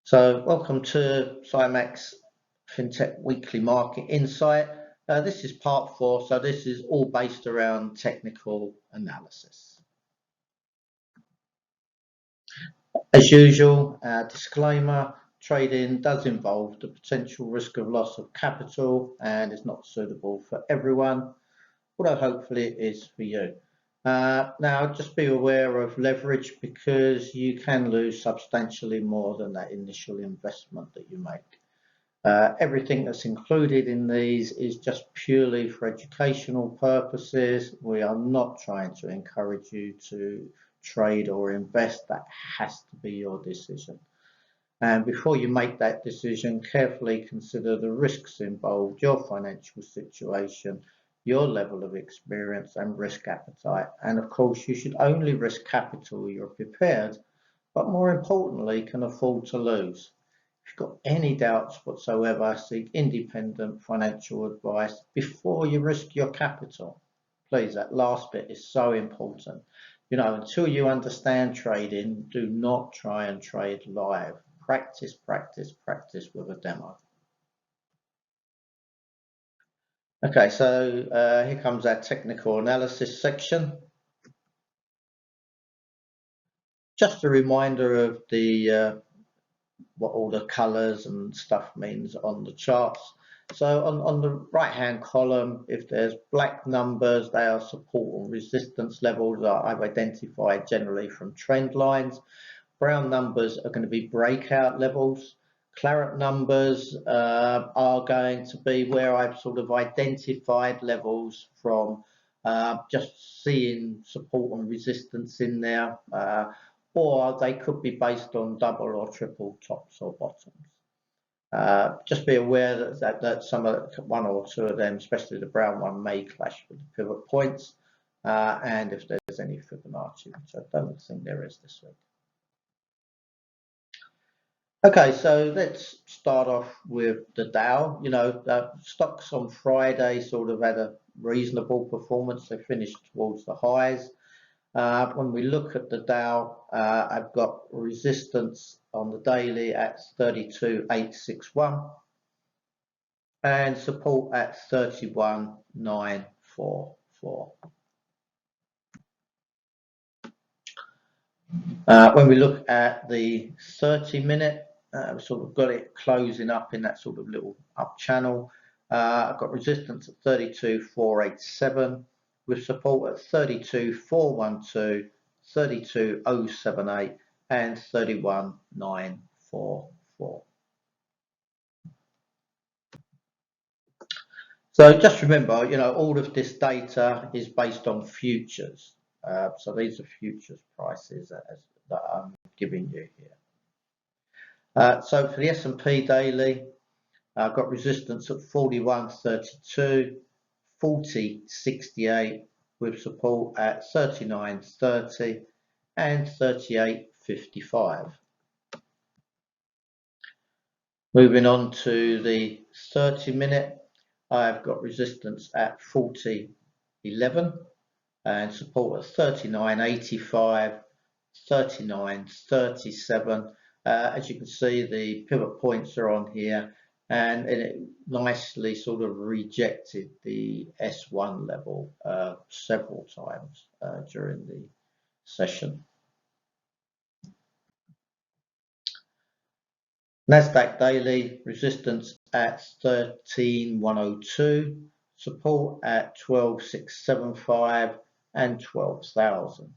So welcome to Cymax FinTech Weekly Market Insight. This is part 4, so this is all based around technical analysis. As usual, disclaimer, trading does involve the potential risk of loss of capital and is not suitable for everyone, although hopefully it is for you. Now, just be aware of leverage because you can lose substantially more than that initial investment that you make. Everything that's included in these is just purely for educational purposes. We are not trying to encourage you to trade or invest. That has to be your decision. And before you make that decision, carefully consider the risks involved, your financial situation, your level of experience and risk appetite. And of course, you should only risk capital you're prepared, but more importantly, can afford to lose. If you've got any doubts whatsoever, seek independent financial advice before you risk your capital. Please, that last bit is so important. Until you understand trading, do not try and trade live. Practice, practice, practice with a demo. Okay, so here comes our technical analysis section. Just a reminder of the what all the colors and stuff means on the charts. So on the right hand column, if there's black numbers, they are support and resistance levels that I've identified generally from trend lines. Brown numbers are going to be breakout levels. Claret numbers are going to be where I've sort of identified levels from just seeing support and resistance in there, or they could be based on double or triple tops or bottoms. Just be aware that one or two of them, especially the brown one, may clash with the pivot points, and if there's any Fibonacci, which I don't think there is this week. Okay, so let's start off with the Dow. Stocks on Friday sort of had a reasonable performance. They finished towards the highs. When we look at the Dow, I've got resistance on the daily at 32,861 and support at 31,944. When we look at the 30-minute, we've sort of got it closing up in that sort of little up channel. I've got resistance at 32,487 with support at 32,412, 32,078 and 31,944. So just remember, all of this data is based on futures. So these are futures prices that I'm giving you here. So for the S&P daily, I've got resistance at 41.32, 40.68 with support at 39.30 and 38.55. Moving on to the 30-minute, I've got resistance at 40.11 and support at 39.85, 39.37. As you can see, the pivot points are on here, and it nicely sort of rejected the S1 level several times during the session. Nasdaq daily resistance at 13,102, support at 12,675 and 12,000.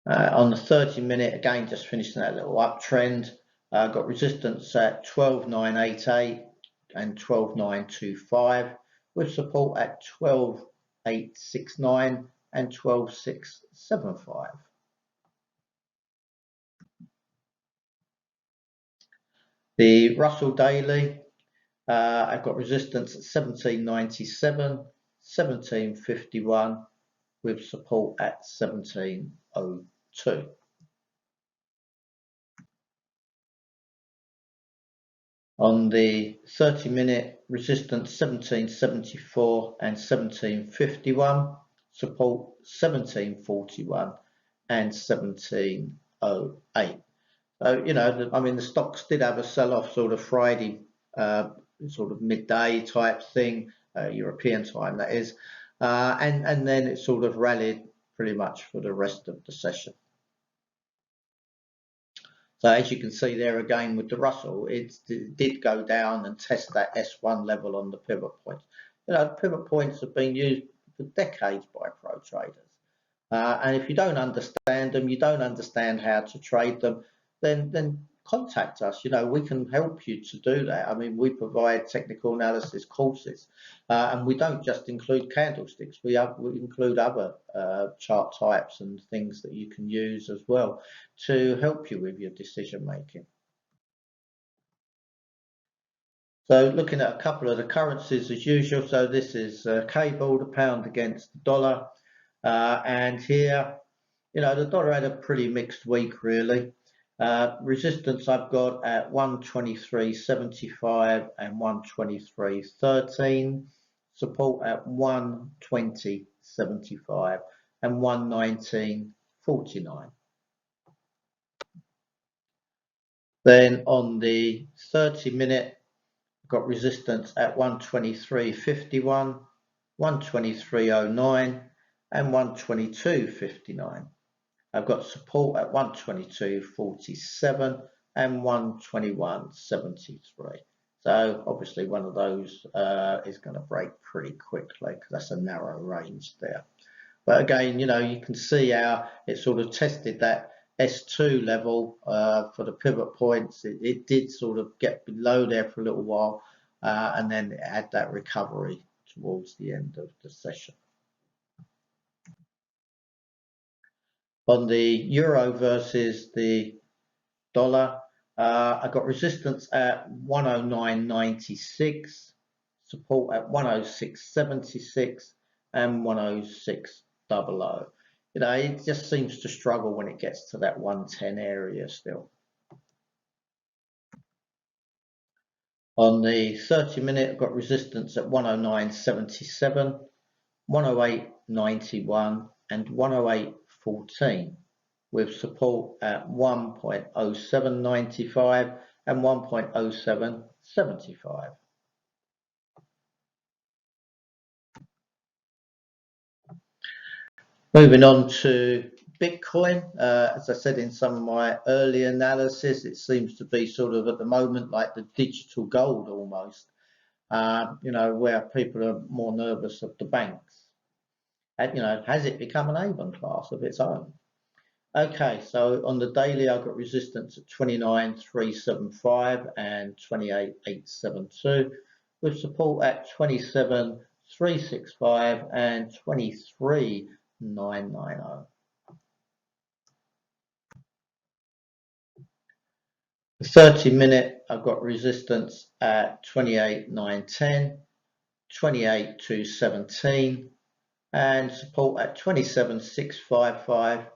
On the 30-minute, again, just finishing that little uptrend, got resistance at 12,988 and 12,925 with support at 12,869 and 12,675. The Russell daily, I've got resistance at 1797, 1751 with support at 1702. On the 30-minute, resistance 1774 and 1751, support 1741 and 17.08. So, I mean, the stocks did have a sell-off sort of Friday, sort of midday type thing, European time that is, and then it sort of rallied pretty much for the rest of the session. So as you can see there again with the Russell, it did go down and test that S1 level on the pivot points. Pivot points have been used for decades by pro traders. And if you don't understand them, you don't understand how to trade them, then contact us. We can help you to do that. I mean, we provide technical analysis courses, and we don't just include candlesticks. We include other chart types and things that you can use as well to help you with your decision making. So looking at a couple of the currencies as usual. So this is cable, the pound against the dollar, and here, the dollar had a pretty mixed week, really. Resistance I've got at 123.75 and 123.13. Support at 120.75 and 119.49. Then on the 30-minute, I've got resistance at 123.51, 123.09 and 122.59. I've got support at 122.47 and 121.73. So obviously one of those is going to break pretty quickly because that's a narrow range there. But again, you can see how it sort of tested that S2 level for the pivot points. It did sort of get below there for a little while, and then it had that recovery towards the end of the session. On the euro versus the dollar, I got resistance at 109.96, support at 106.76 and 106.00. It just seems to struggle when it gets to that 110 area still. On the 30-minute, I've got resistance at 109.77, 108.91 and 108.14, with support at 1.0795 and 1.0775. Moving on to Bitcoin, as I said in some of my early analysis, it seems to be sort of at the moment like the digital gold almost, where people are more nervous of the banks. And, has it become an Avon class of its own? Okay, so on the daily, I've got resistance at 29.375 and 28.872, with support at 27.365 and 23.990. The 30-minute, I've got resistance at 28.910, 28.217, and support at 27.655,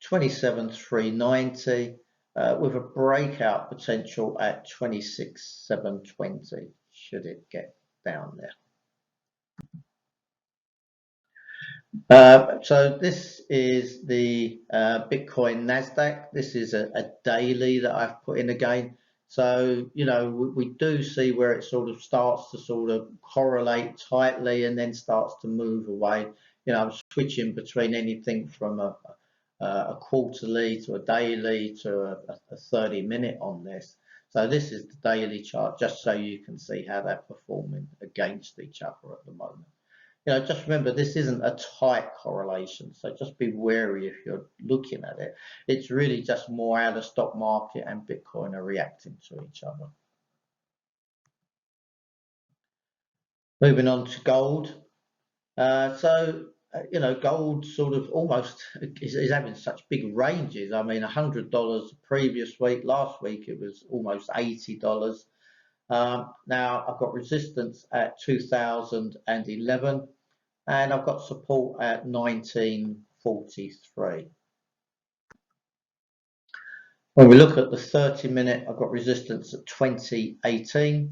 27.390, with a breakout potential at 26.720 should it get down there. So this is the Bitcoin Nasdaq. This is a daily that I've put in again. So, we do see where it sort of starts to sort of correlate tightly and then starts to move away. I'm switching between anything from a quarterly to a daily to a 30-minute on this. So this is the daily chart, just so you can see how they're performing against each other at the moment. Just remember, this isn't a tight correlation, so just be wary if you're looking at it. It's really just more how the stock market and Bitcoin are reacting to each other. Moving on to gold. Gold sort of almost is having such big ranges. I mean, $100 the previous week. Last week it was almost $80. Now I've got resistance at 2011. And I've got support at 1943. When we look at the 30-minute, I've got resistance at 2018,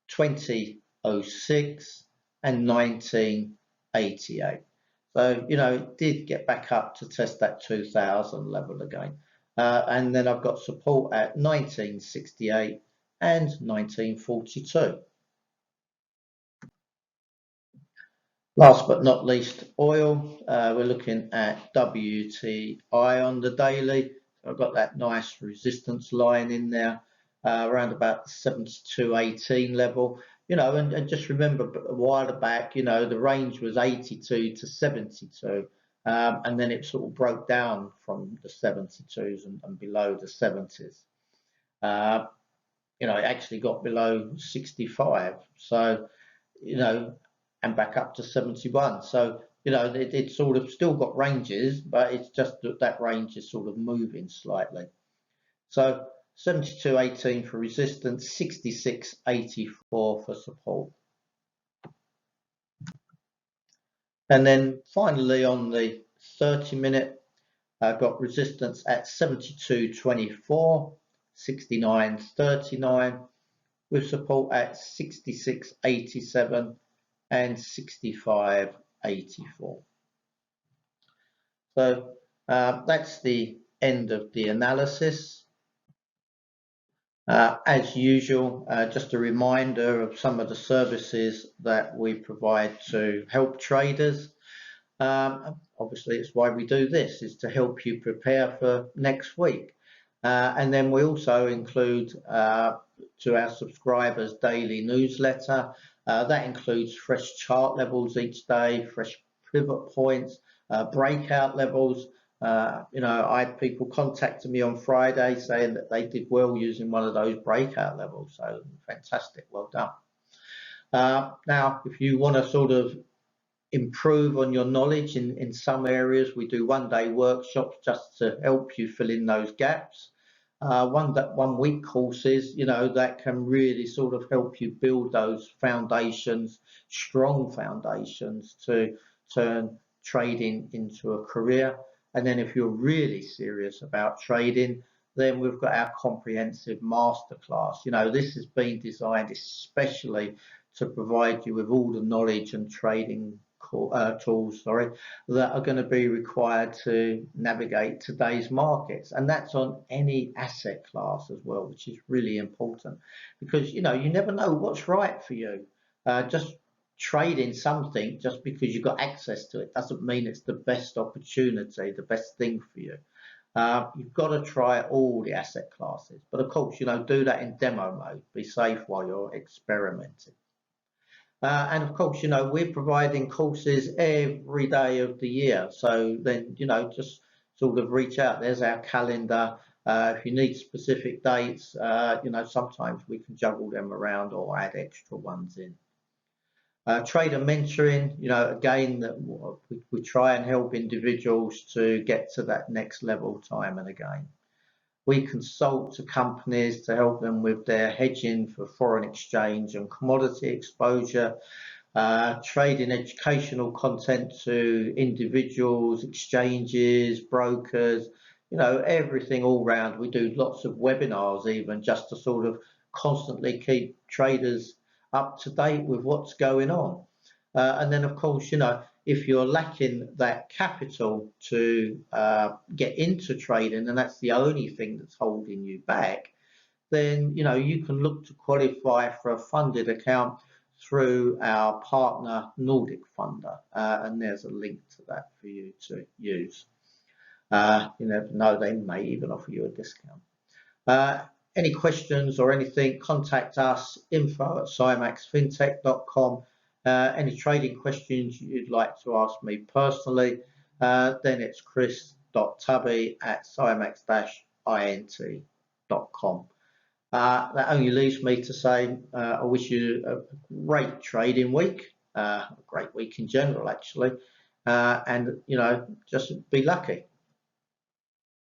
2006, and 1988. So, it did get back up to test that 2000 level again. And then I've got support at 1968 and 1942. Last but not least, oil. We're looking at WTI on the daily. I've got that nice resistance line in there, around about the 72.18 level. And just remember a while back, the range was 82 to 72, and then it sort of broke down from the 72s and below the 70s. It actually got below 65. So, and back up to 71. So, it's sort of still got ranges, but it's just that range is sort of moving slightly. So 72.18 for resistance, 66.84 for support. And then finally on the 30-minute, I've got resistance at 72.24, 69.39, with support at 66.87 and 65.84. So that's the end of the analysis. As usual, just a reminder of some of the services that we provide to help traders. Obviously, it's why we do this, is to help you prepare for next week. And then we also include to our subscribers daily newsletter. That includes fresh chart levels each day, fresh pivot points, breakout levels. I had people contacting me on Friday saying that they did well using one of those breakout levels. So fantastic, well done. Now, if you want to sort of improve on your knowledge in some areas, we do one-day workshops just to help you fill in those gaps. One week courses, that can really sort of help you build those foundations, strong foundations to turn trading into a career. And then if you're really serious about trading, then we've got our comprehensive masterclass. This has been designed especially to provide you with all the knowledge and trading tools, that are going to be required to navigate today's markets, and that's on any asset class as well, which is really important because you never know what's right for you. Just trading something just because you've got access to it doesn't mean it's the best opportunity, the best thing for you. You've got to try all the asset classes, but of course, do that in demo mode. Be safe while you're experimenting. And of course, we're providing courses every day of the year. So then, just sort of reach out. There's our calendar. If you need specific dates, sometimes we can juggle them around or add extra ones in. Trader mentoring, again, we try and help individuals to get to that next level time and again. We consult to companies to help them with their hedging for foreign exchange and commodity exposure, trading educational content to individuals, exchanges, brokers, everything all round. We do lots of webinars even just to sort of constantly keep traders up to date with what's going on. And then, of course, if you're lacking that capital to get into trading, and that's the only thing that's holding you back, then you can look to qualify for a funded account through our partner Nordic Funder, and there's a link to that for you to use. You never know, they may even offer you a discount. Any questions or anything, contact us, info@cymaxfintech.com. Any trading questions you'd like to ask me personally, then it's chris.tubby@cymax-int.com. That only leaves me to say I wish you a great trading week, a great week in general actually, and just be lucky.